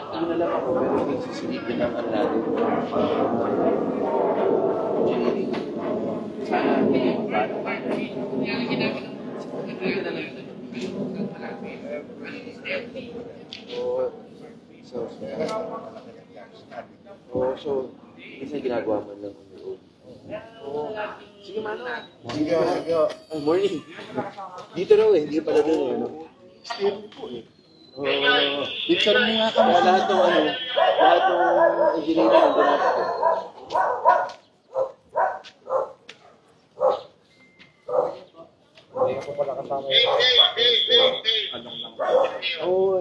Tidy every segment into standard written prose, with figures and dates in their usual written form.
Ano na lang ako, pero nagsisilip din ang ano natin. Engineering. Sana hindi magpaano. So, minsan ginagawa mo lang on your own. Sige, mano. Sige. Morning. Dito raw eh, hindi pala doon eh. Steering po eh. Picture mo nga kami. Lahat ng engineering nandun natin. Hindi ko pala kasama yun.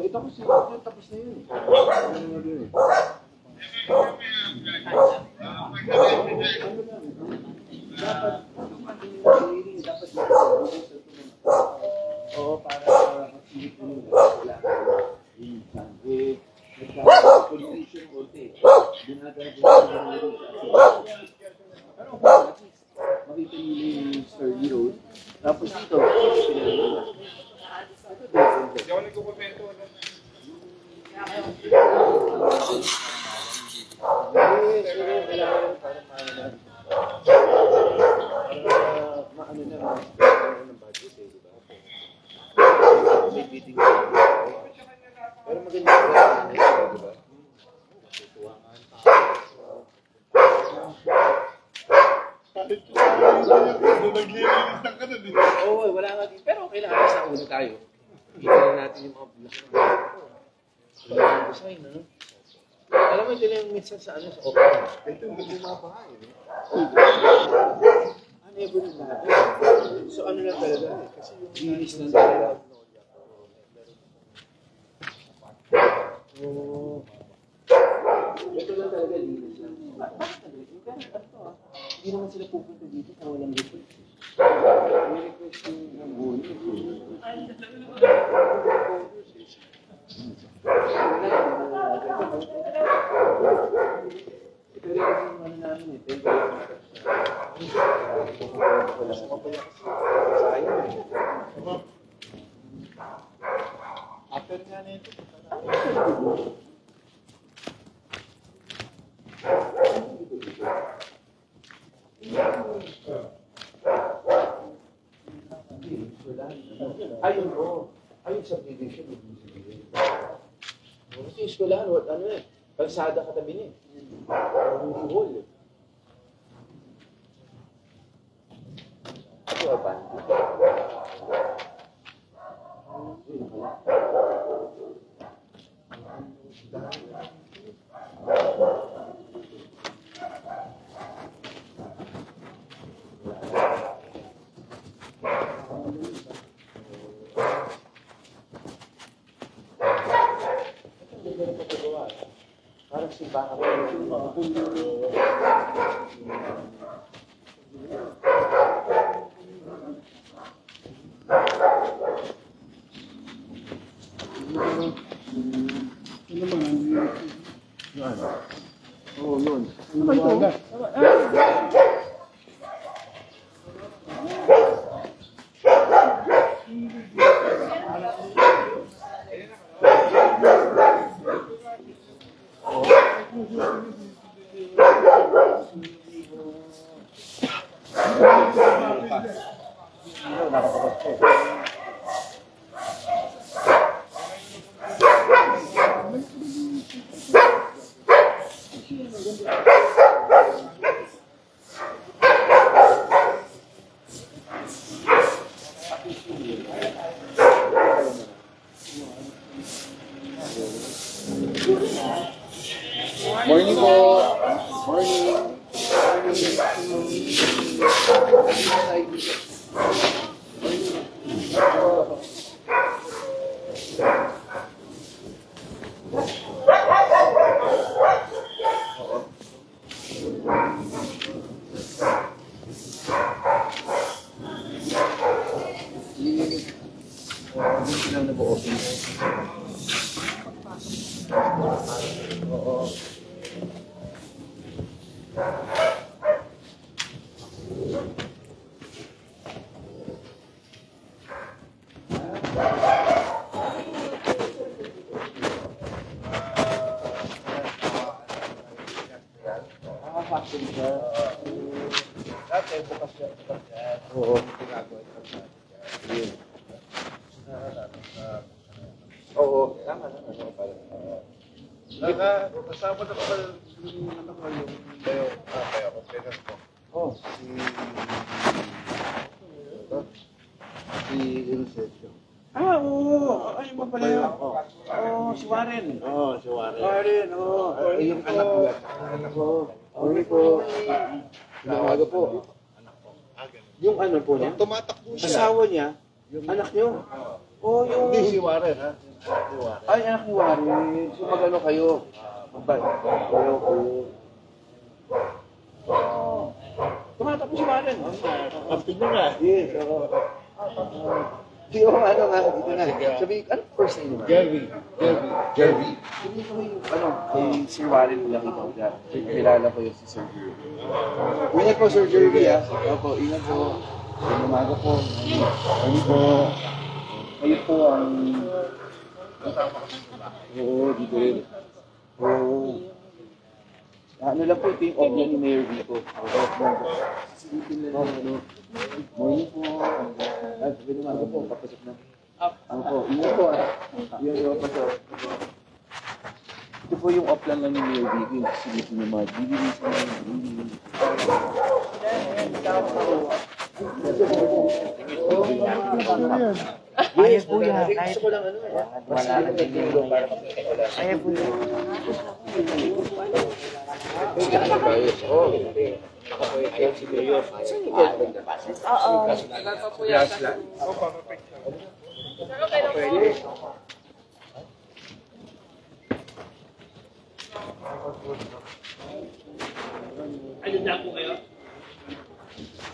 Ito kasi tapos na yun. Ano na yun eh. Dapat para mag-silip mo yung confusion konti. Pero at least, makita nyo yung sturdy road. Tapos dito, Hindi ako nagkukomento. maano na ng budget eh, di ba? Pero maganda yung di ba? Oo, wala nga din. Pero kailangan sa una tayo. Kita na natin yung mga views na wala yung design, ano? Alam mo, ito na yung minsan sa ano, sa opera. Ito yung bumaba eh. Never na natin. So ano lang talaga eh. Kasi yung linis lang talaga. Ito lang talaga linis lang. Bakit talaga? Yung kaya ito ah. Hindi naman sila pupunta dito sa walang request. May request yung buhay. Ito rin kasi yung ano namin eh. Wala sa kapaya kasi. Sayang eh. After nga nito. Ayun o. Ayun subdivision. Kasi yung eskwelahan, ano eh. Kalsada katabi niya eh. Hall eh. Ito ay bandi. Parang simbahan ko. Oo, yun. Morning po. Morning. factory siya. Dati, bukas yan. Oo. Ginagawa ito sa Yun. Oo. Tama. Kasama na pala yung ano ko yung bayo ko, parents ko. Oh. Si Inception. Oo. Ay, mo pala yun. Oo, si Warren. Oo, si Warren. Warren, oo. Yung anak ko. Oo. Morning po. Umaga po. Yung ano po niya? Tumatakbo siya. Asawa niya? Anak niyo? Oo, yung... Hindi si Warren, ha? Si Warren. Ay, anak ni Warren. So, mag-ano kayo? Kayo po. Tumatakbo si Warren. Kamping na nga. Yes, oo. Di yung ano nga, dito na. Sabi, ano first name naman? Jervy. Sabi ko yung, ano, kay Sir Warren ko nakita ko dyan. Kilala ko yung si Sir Jervy. Ingat po, Sir Jervy, ha? Opo, ingat po. Umaga po. Ano po? Kayo po ang... Oo, dito rin. Oo. Ano lang po, ito yung obya ni Mayor Vico. Silipin na lang, ano. Morning po. Ay, sabi naman po, papasok na. Ano po, ingat po, ah. Yung pasok. Ito po yung upland lang ni Mayor Vico. Silipin na mga DVDs na Ayos po yan. Gusto ko lang ano eh. Wala na din yung ayos po yan. Oo. Ako po yung ayaw si Mayor. Saan yung girlfriend na? Oo.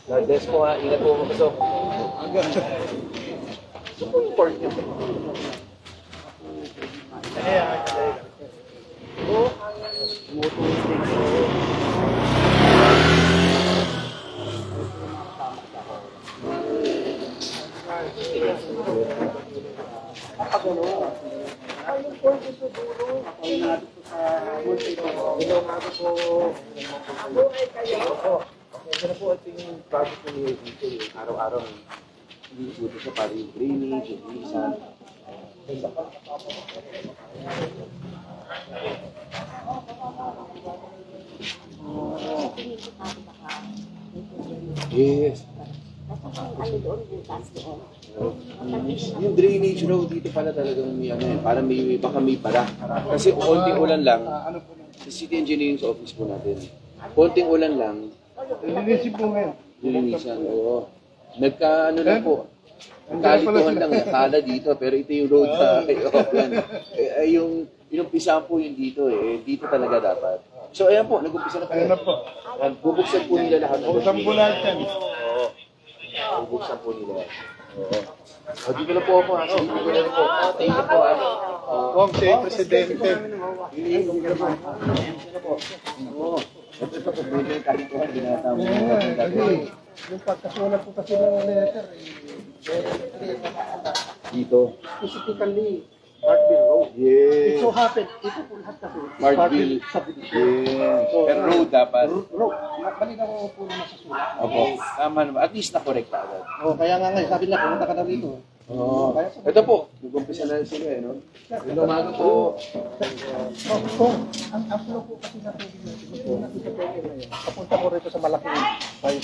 God bless po ha. Ingat po kapasok. Ito po yung port niyo. Oo. Ito na po ito yung project na niyo dito, yung araw-araw hindi dito siya para yung drainage, yung lisan. Yes. Yung drainage road dito pala talagang may ano eh, parang may baka may para. Kasi konting ulan lang, sa City Engineering Office po natin. Konting ulan lang, Lilinisip po ngayon. lilinisan, oo. Nagka ano lang po, nagkalituhan lang, nakala dito, pero ito yung road sa Oakland. Yung inumpisahan po yun dito eh, dito talaga dapat. So ayan po, nag-umpisa na po. Ayun na po. Bubuksan po nila lahat. Buksan po lahat yan. Oo. Bubuksan po nila. Oo. Dito na po ako ha. Dito na po. Thank you po ha. Kung siya yung presidente. Oo. Ito po, pwede kahit po binata mo. Yung pagkasulat po kasi ng letter, Dito. specifically, Martville Road. Yes. It so happened, ito po lahat kasi. Martville. Subdivision. Yes. Pero road dapat. Road. Balita ko po naman sa sulat. Opo. Tama naman. At least na-correct na agad. Oh, kaya nga ngayon, sabi na, pumunta ka na rito. Oo. Ito po. Nag-umpisa na sila eh, no? Yung umaga po. Kung ang flow po kasi na tubig natin, kung nakita ko ngayon, papunta ko rito sa malaking bayo.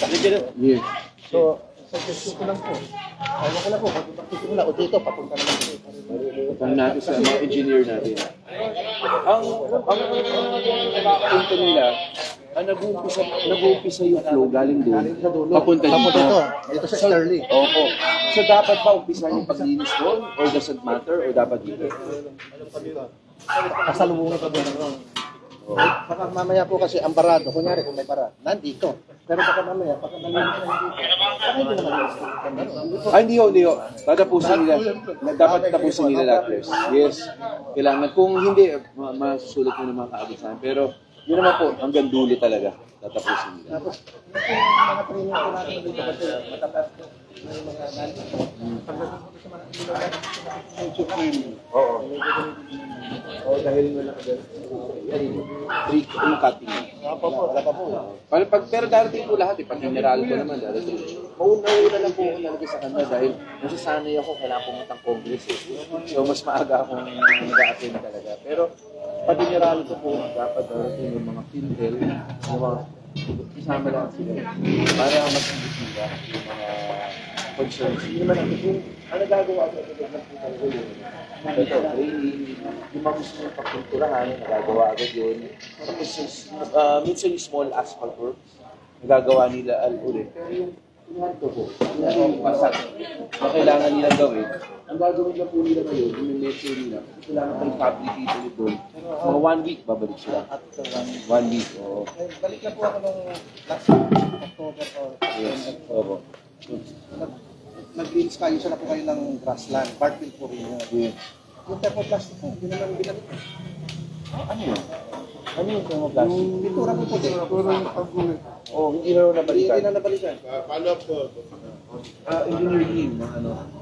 Yes. So, suggestion ko lang po. Ayaw ko lang po, pag-practice mo lang, o dito, papunta naman dito. Kung natin sa mga engineer natin. Ang punto nila, nag-uumpisa yung flow galing doon. Papunta dito. Dito sa Sterling. Opo. So dapat ba umpisahan yung paglinis doon? Or does it matter? Or dapat dito? Kasalubungan ka doon. Baka mamaya po kasi ang barado, kunyari kung may bara, nandito. Pero baka mamaya, baka nalinis na dito. Baka hindi naman. Ay, hindi ho. Tatapusin nila. Dapat tapusin nila lahat, yes. Yes. Kailangan. Kung hindi, masusulit mo naman kaagad sa akin. Pero Yun naman po, hanggang dulo talaga. Tatapusin nila. Tapos, yung mga training ko natin dito kasi matatas ko. May mga galing. Pagdating ko sa mga training. Oo. Oo, dahil wala ka dyan. Free cutting. Wala pa po. Pero darating po lahat eh. Pag general ko naman, darating. Mauna lang po ako nalagay sa kanya dahil nasasanay ako kailangan pumuntang Congress eh. So, mas maaga akong nag-a-attend talaga. Pero, pag general ko po, dapat darating yung mga Pintel, yung mga isama lang sila. Para mas sila yung mga concerns. Hindi naman natin kung ano gagawa sa ito ng Pintel. Ito, training, yung mga gusto yung pagkulturahan, nagagawa agad yun. Tapos, minsan yung small asphalt works, nagagawa nila ulit. Pero yung ito po, yung pasag na kailangan nilang gawin, ang gagawin lang po nila ngayon, yung lecture nila, kasi kailangan pa i-fabricate ulit doon. Mga 1 week, babalik sila. After 1 week, oo. Balik na po ako nung last October or Yes, oo. nag-release kayo siya na po kayo ng grassland, Barfield po rin yun. Yeah. Yung thermoplastic po, hindi naman binalik. Ano yun? Ano yung thermoplastic? Yung pintura po puti. Oo, hindi na nabalikan. Hindi na nabalikan. Follow-up ko. Engineer team,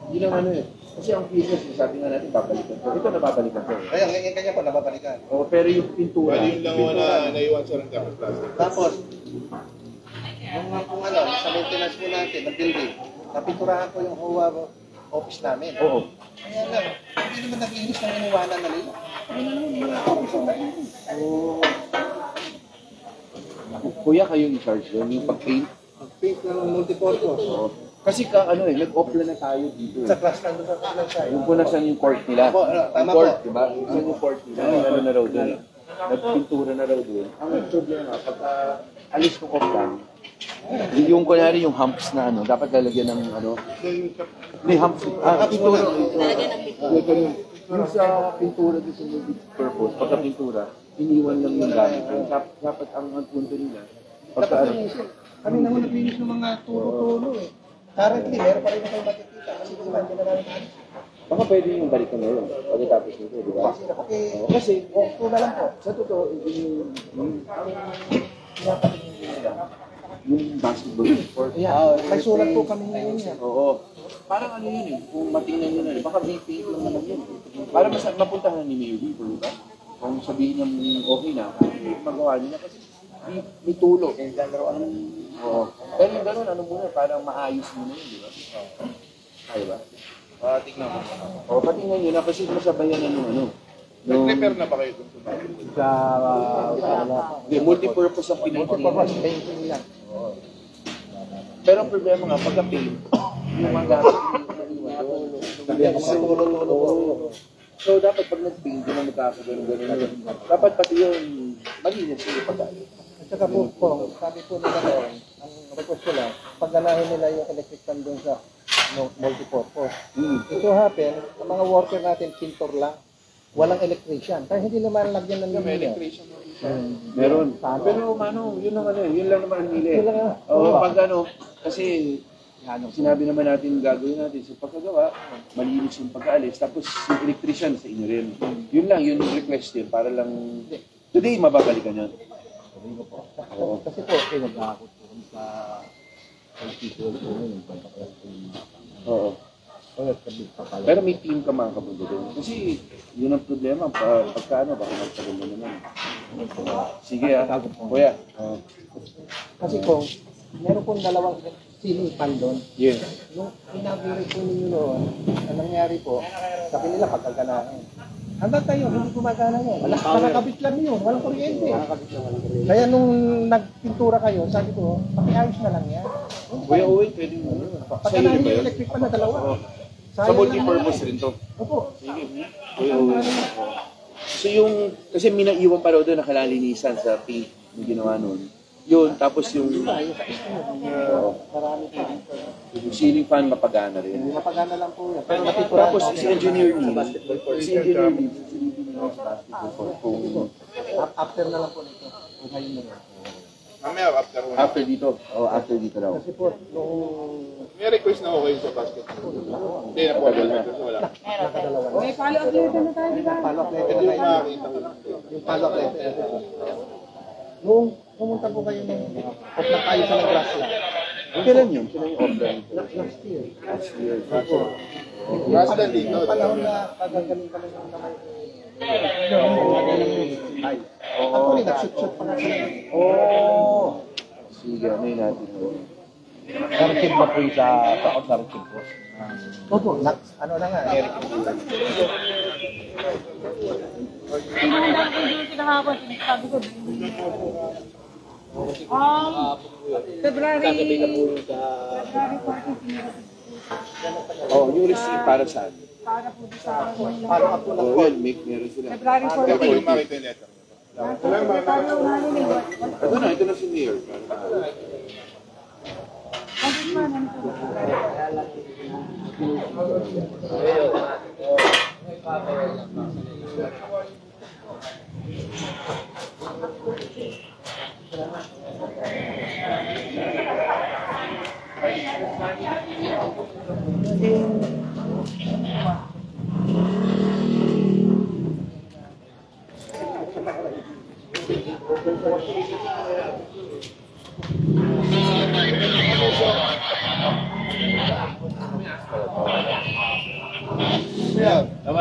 hindi lang ano eh. Kasi ang pieces, sabi nga natin, babalikan ko. Ito nababalikan ko. Kaya ngayon kanya po nababalikan. Oo, pero yung pintura. Bali yun lang wala naiwan sa rin tapos plastic. Tapos, kung ano, sa maintenance po natin, ng building, napinturahan po yung HOA office namin. Oo. Kaya lang, hindi naman nag-inis ng iniwanan na nila. Ano na naman, yung office ang nag-inis. Oo. Kuya, kayo in charge doon, yung pag-paint. Mag-paint ng multipurpose. Oo. Kasi nag-offla na tayo dito. Sa grassland, doon sa grassland siya. Yung po nasan yung court nila. Opo, tama Yung court, po. di ba? Saan yung court nila? Ano na raw doon? Nagpintura na raw doon. Ang problema, pagka alis ko offline, yung kunyari yung humps na ano, dapat lalagyan ng ano, may humps, pintura. Yung sa pintura dito sa multi-purpose, pagka pintura, iniwan lang yung gamit. Dapat ang punto nila, pagka ano, Kami naman naglinis ng mga tulo-tulo eh. Currently, meron pa rin na kayo makikita kasi di ba, hindi na namin alis. baka pwede yung balikan ngayon, pagkatapos nito, di ba? Kasi, walk through na lang po. Sa totoo, yung basketball court. May sulat po kami ngayon yan. Oo. Parang ano yun eh, kung matingnan nyo na rin, baka may paint lang naman yun. Para mapuntahan ni Mayor Vivo, di ba? Kung sabihin niya okay na, magawa niya kasi may tulo. Oo. Pero yung gano'n, ano muna, parang maayos muna yun, di ba? Ay ba? Tingnan mo. Oo, patingnan nyo na kasi masabayan na nung ano. Nag-prepare na ba kayo dun sa bago? Hindi, multi-purpose ang pinagpapagwas. Painting lang. Pero ang problema nga, pagka-paint, yung mga gamit, so, dapat pag nag-paint, yung mga magkakagano'n-gano'n, dapat pati yun, malinis yung pag-alit. At saka po, sabi po nila doon, ang request ko lang, pagganahin nila yung electric fan doon sa multipurpose. Ito happen, ang mga worker natin, pintor lang. Walang electrician. Kaya hindi naman lagyan ng May linya. electrician mo. Meron. Pero mano, yun lang ano, yun lang naman ang nila. Yun lang, Oo, pag ano, kasi sinabi naman natin gagawin natin sa pagkagawa, malinis yung pag-aalis, tapos yung electrician sa inyo rin. Yun lang, yun yung request yun, para lang, today mababalikan yun. Oo. Kasi po, pinag-akot po kami sa people po ngayon. Oo. Pero may team ka mga kapundo doon. Kasi yun ang problema, pagka ano, baka magtagal mo naman. Sige kuya. Kasi po, meron pong dalawang ceiling fan doon. Yeah. Nung inabuhi po ninyo noon, ang nangyari po, sabi nila pagkaganahin. Hanggang tayo, hindi gumagana yan. Nakakabit lang yun, walang kuryente. Kaya nung nagpintura kayo, sabi ko, pakiayos na lang yan. Kuya Owen, pwede mo. Pagkanahin yung electric fan na dalawa. Sa multi-purpose rin to. Opo. Sige. Kuya Owen. So yung, kasi minaiwan pa raw doon nakalalinisan sa paint na ginawa noon. Yun, tapos yung Marami pa. yung ceiling fan mapagana rin. Mapagana lang po yan. Pero napinturahan Tapos ako. si engineer Neil, After na lang po nito. Kung kayo na lang. Mamaya after one. after dito. Oh, after dito raw. Kasi po, nung May request na ako kayo sa basketball. Hindi na po kasi wala. nakadalawa na. May follow-up later na tayo, di ba? Follow-up letter na Yung tayo. makakita ko lang. Yung follow-up letter. Nung pumunta po kayo ng off na tayo sa grassland. Kailan yun? Kailan yung offline? Last year. Last year. Grassland dito. Yung panahon na kagagaling kami ng kamay. Ay. Actually, nag-shoot pa nga sila. Oh! Sige, ano yun natin? Narrative na po yung sa narrative po. Opo, ano na nga, Eric. Maganda ko yung kinahapon, sabi ko. February 14. Oh, yung receipt para saan? Para po sa Paano ka po Oh, well, meron sila. February Kaya pwede 14. makita yung letter. Ito na si Mayor.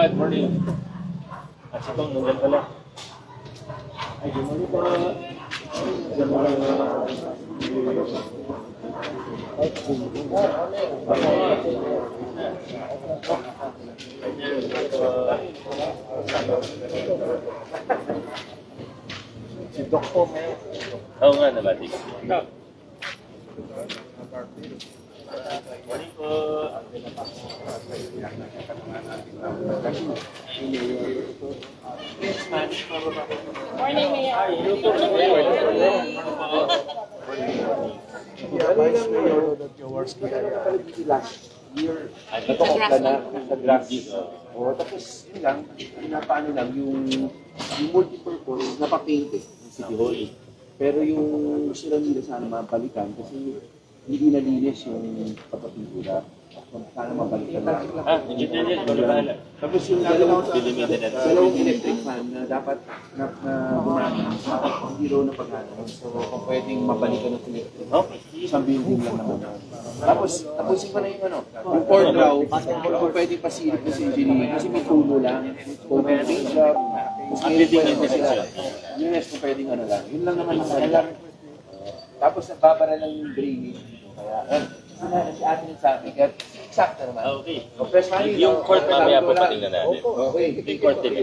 Good morning. At si Tong, nandyan pala. Ay, good morning po. Si Doc po. Oo nga, nabatik. Morning po. Morning, Mayor. Vice Mayor, last year, nag-off ka na sa grass. O, tapos yun lang, paano lang, yung multipurpose, napapaint eh, ng City Hall. Pero yung gusto lang nila sana mabalikan kasi hindi nalinis yung pagpapintura. Sana mabalikan na. Engineer, bahala. Tapos yung dalawang electric fan na dapat na gumana, hindi raw na pagana. So kung pwedeng mabalikan ng electric, isang building lang naman. Tapos tapusin pa na yung ano, yung cord raw, kung pwedeng pasilip na sa engineering kasi may tulo lang, kung may paint job, tapos ngayon pwede pa sila. Yes, kung pwedeng ano lang. Yun lang naman ang lang. Tapos nagbabara lang yung drainage. Kaya, si ate nagsabi, kaya sakto naman. Okay. Compress money, Yung court mamaya po patingnan natin. Okay. Yung court din.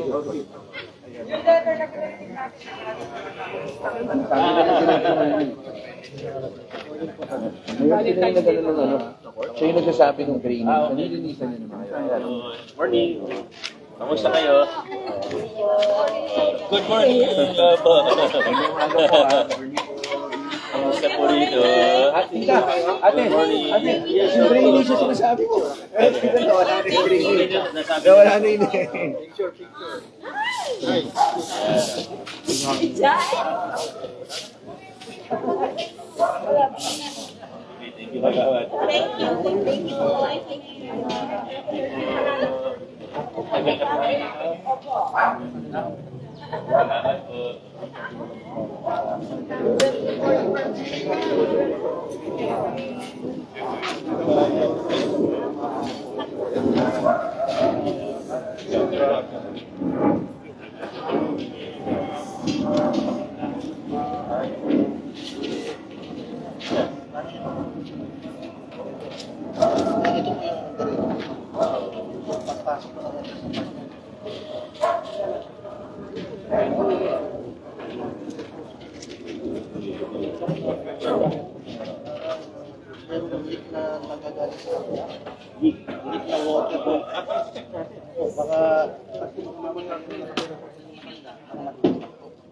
Siya yung nagsasabi ng drainage. Nilinisan niya naman. Morning. Kamusta kayo? Good morning, Baba. Kamusta po rito? Ate, yung drainage yung sinasabi ko. Wala na yung drainage. Wala na yung Thank you, Kagawad. Salamat po.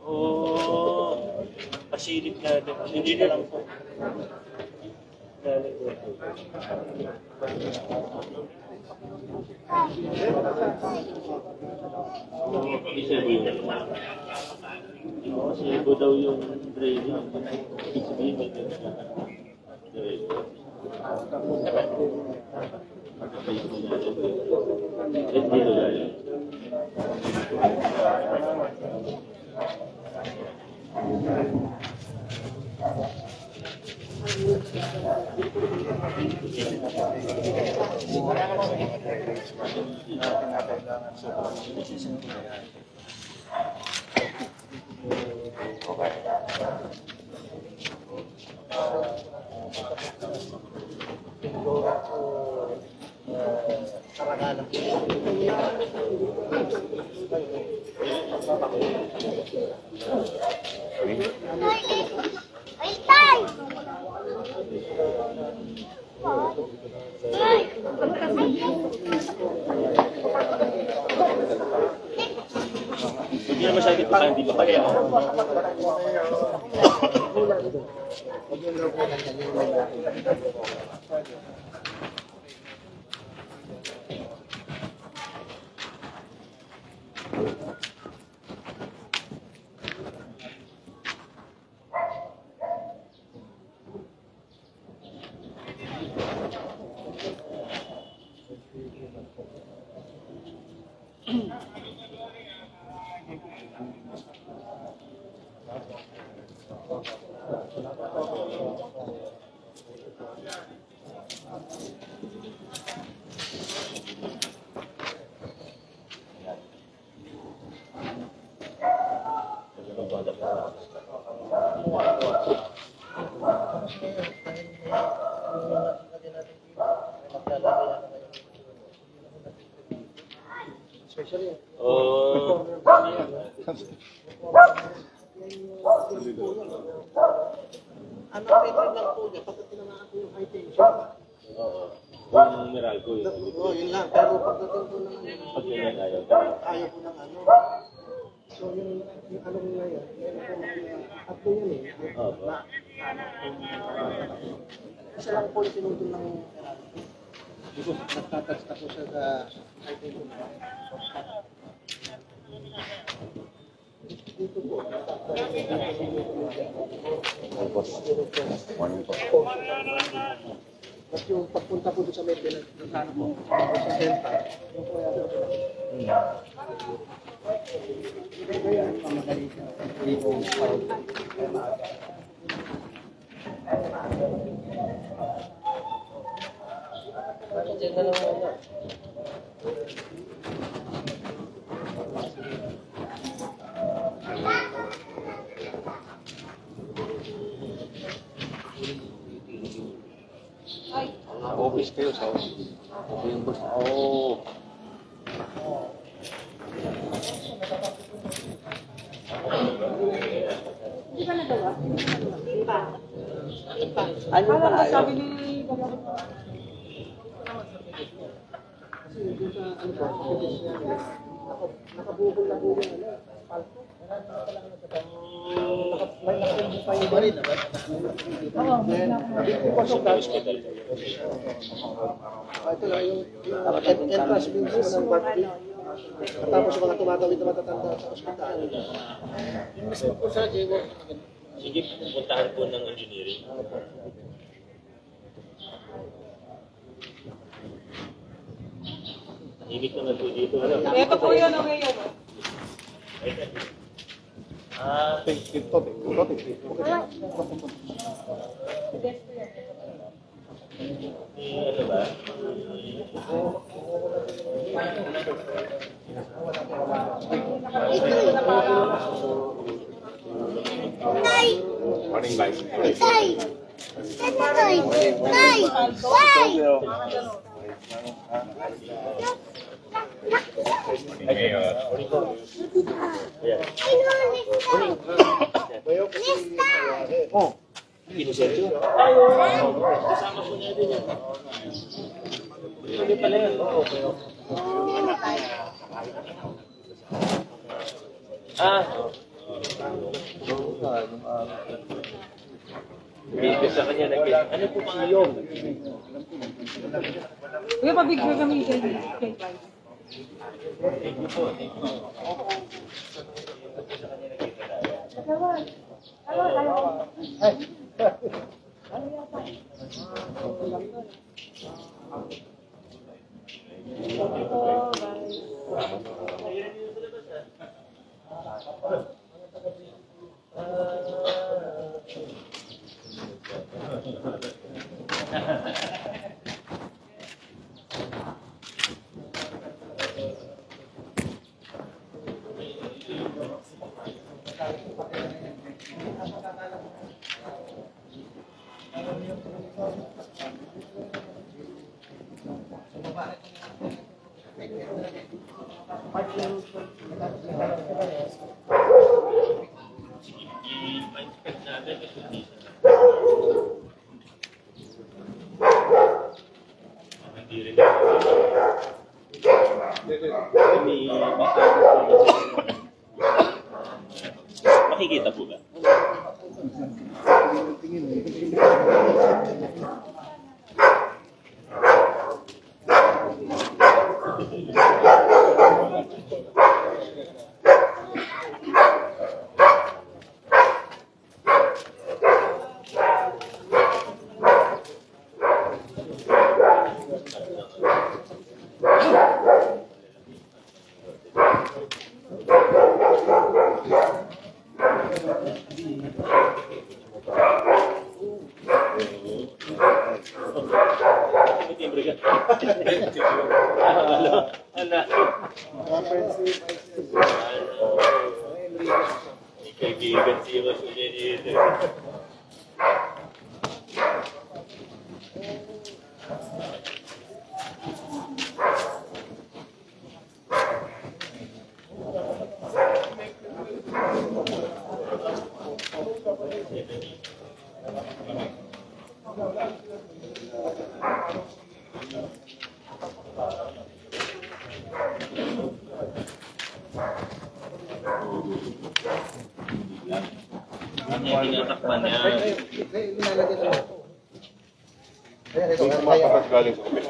Oh, pasilip na din. Hindi na lang po. Isebo daw yung drainage. Ibig sabihin may dito galing. Ay, tay! Hindi na masyadong baka hindi ba kaya? Oh. Ano favorite lang po niya, pagka tinamaan ko yung high tension. Oo. Yung Meralco yun. Oo, yun lang. Pero pagdating po ng Pag ganyan ayaw. ayaw po ng ano. So yung ano nila yun, at po yun eh. Oo. Isa lang po yung tinutol ng nagtatouch na po siya sa high tension. Dito po. Morning po. At yung pagpunta po doon sa maintenance, sa ano po, sa center, yung po yan. Kaya mamadali siya. Hindi po kaya maaga. Diyan na lang muna. Office kayo sa office. Okay yung boss. Oo. Hindi ba nagawa? Hindi pa. Ano ba sabi ni Kasi yung sa ano po, sa office niya, nakabukol na po yung ano, palto. May nakabukol pa yung barin, diba? Oo, Because of that, ito lang yung entrance mismo ng birthday. Tapos yung mga tumatawid na matatanda sa ospital. Yung mismo po sa J-Work. Sige, puntahan po ng engineering. Tahimik naman po dito. Ano? Ito po yun ang ngayon. Ah, ano ba? Tay! Morning, guys. Tay! Tay! Tay! Tay! Mayor. Oh, Kinuseryo? Kasama po niya din yan. Hindi pala yan. Ah. Video sa kanya nag ano po mga yung? Kuya, pabigyo kami kay Tay. Thank you po. Thank you. I-inspect natin yung condition. Hindi rin makikita po ba? Kaibigan siya mas ulit. Tinatakpan niya. Nilalagay na ito. Ayan, ito. Yung kumakapat galing sa kapit.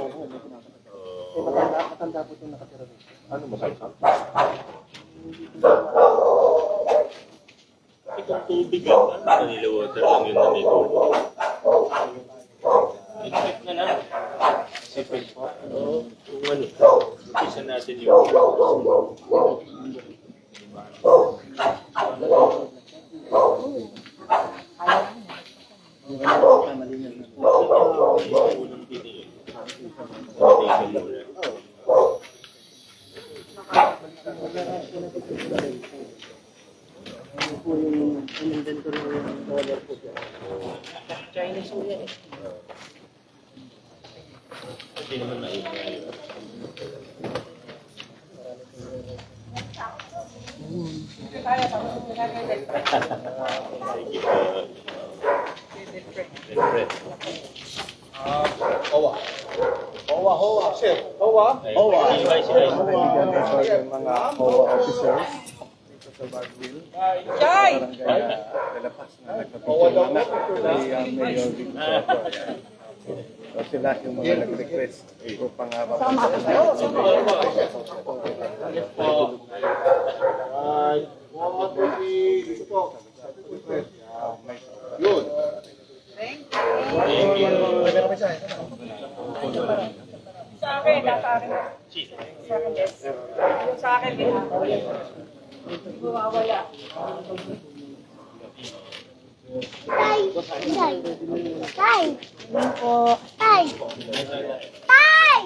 Matanda po itong nakatira dito. Ano masakit? Itong tubig ah. Manila water lang yun na may tubig. Expect na lang. Sipin po. Kung ano, isa natin yung unang pinili. Tingnan muna. Ano po yung inventory ng dollar po siya? Chinese po yan eh. Hindi naman maingay. Sige po. Owa. Owa, sir. Owa. Owa. Yung mga Owa officers dito sa Bagville. Chay! Lalapas na nagpapicture na kay Mayor Victor. So sila yung mga nag-request upang Yun. Thank you. Sa akin, sa akin. Sa akin, yes. Yung sa akin din. Hindi mawawala. Tay! Tay! Tay! Tay! Tay!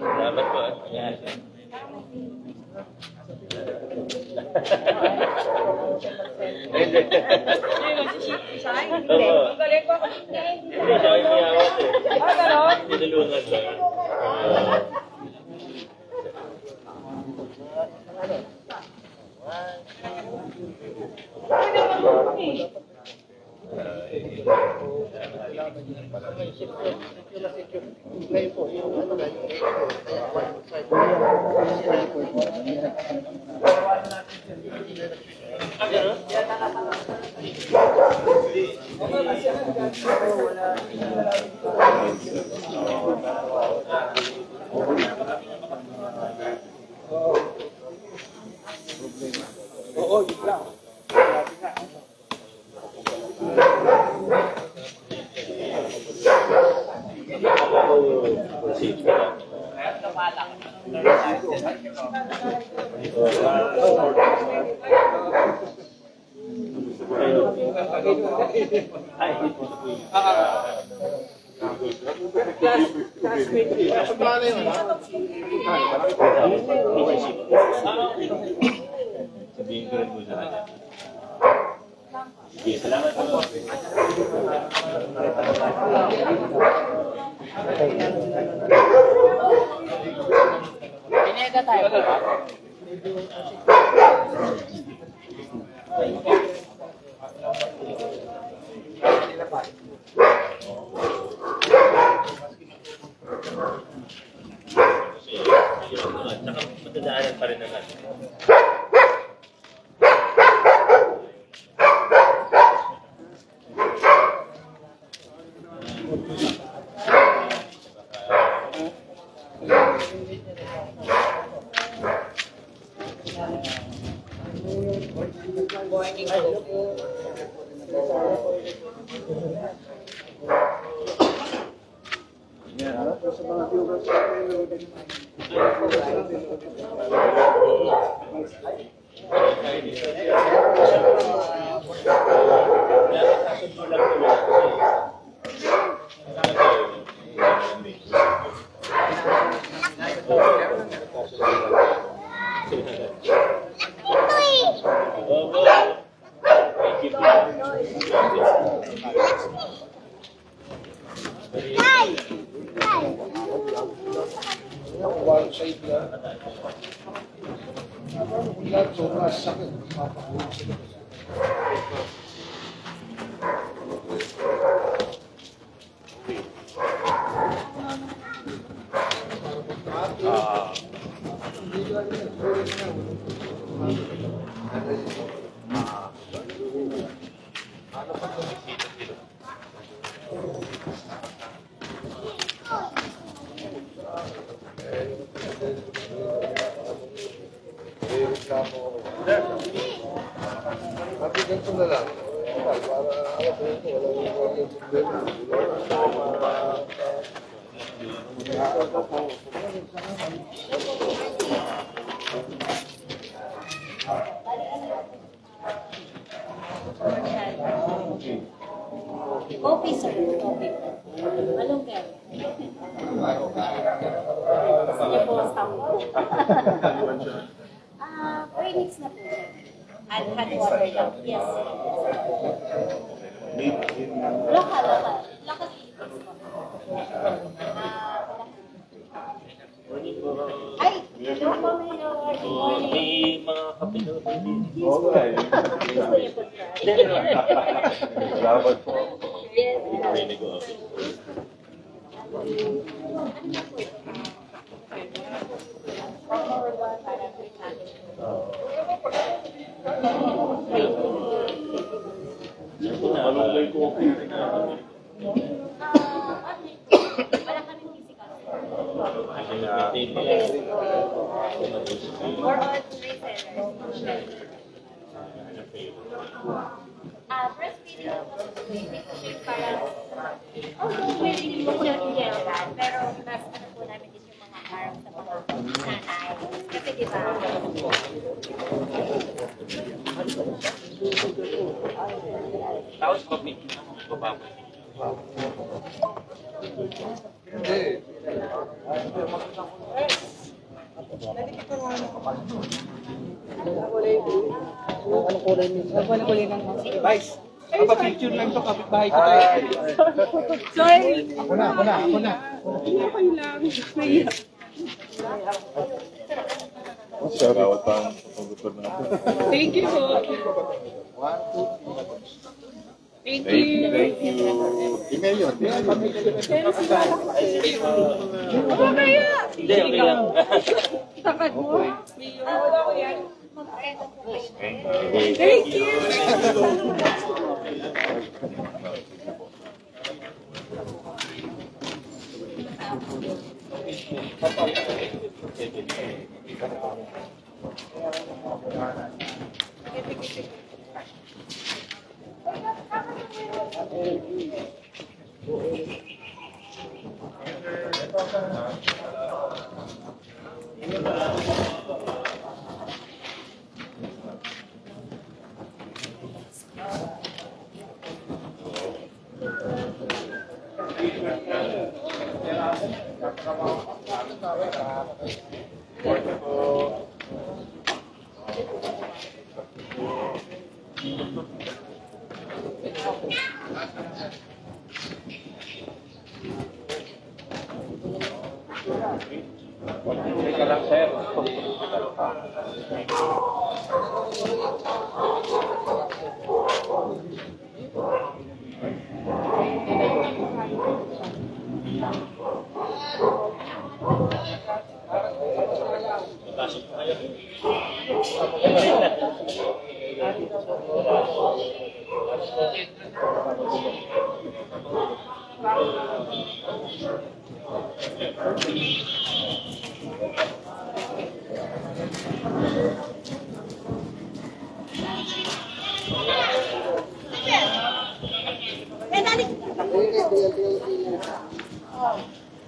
Salamat po. Yan. Hindi. Ang galing ko. Hindi siya yung miyawat eh. Ah, gano'n? Tinulungan lang. Ay, hindi po. Classmate ko. Sabihin ko rin po sa kanya. Sige, salamat po. Pinega tayo. Saka matadaanan pa rin naman. Coffee, sir. Coffee. Anong kaya? Sige po, stop. Premix na po, sir. And hot water lang. Yes. Local. Local Philippines po. Ay! Hello po, hello. Good morning. May mga kapitol po din. Okay. Gusto niyo po, sir? Salamat po. Yes. May nag-o-office. Anong may coffee? Wala kami physical. Or Or on resellers. First video ko parang pwede din po siya i-general, pero mas ano po namin din yung mga harap sa mga nanay. Kasi diba, Tapos coffee. Bababa. Anong kulay niyo? Wala ko lang. Vice. Picture lang to, kapitbahay ko tayo. Sorry. Ako na. Okay lang. Naiyak. Salamat ang pagpapagod natin. Thank you po. Thank you. Email yun. Pero si Mara kasi. Ano kaya? Hindi, okay lang. Takad mo. Wala ko yan. Okay. Thank you. Teka lang, sir. Pasok po kayo.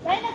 Tayo na.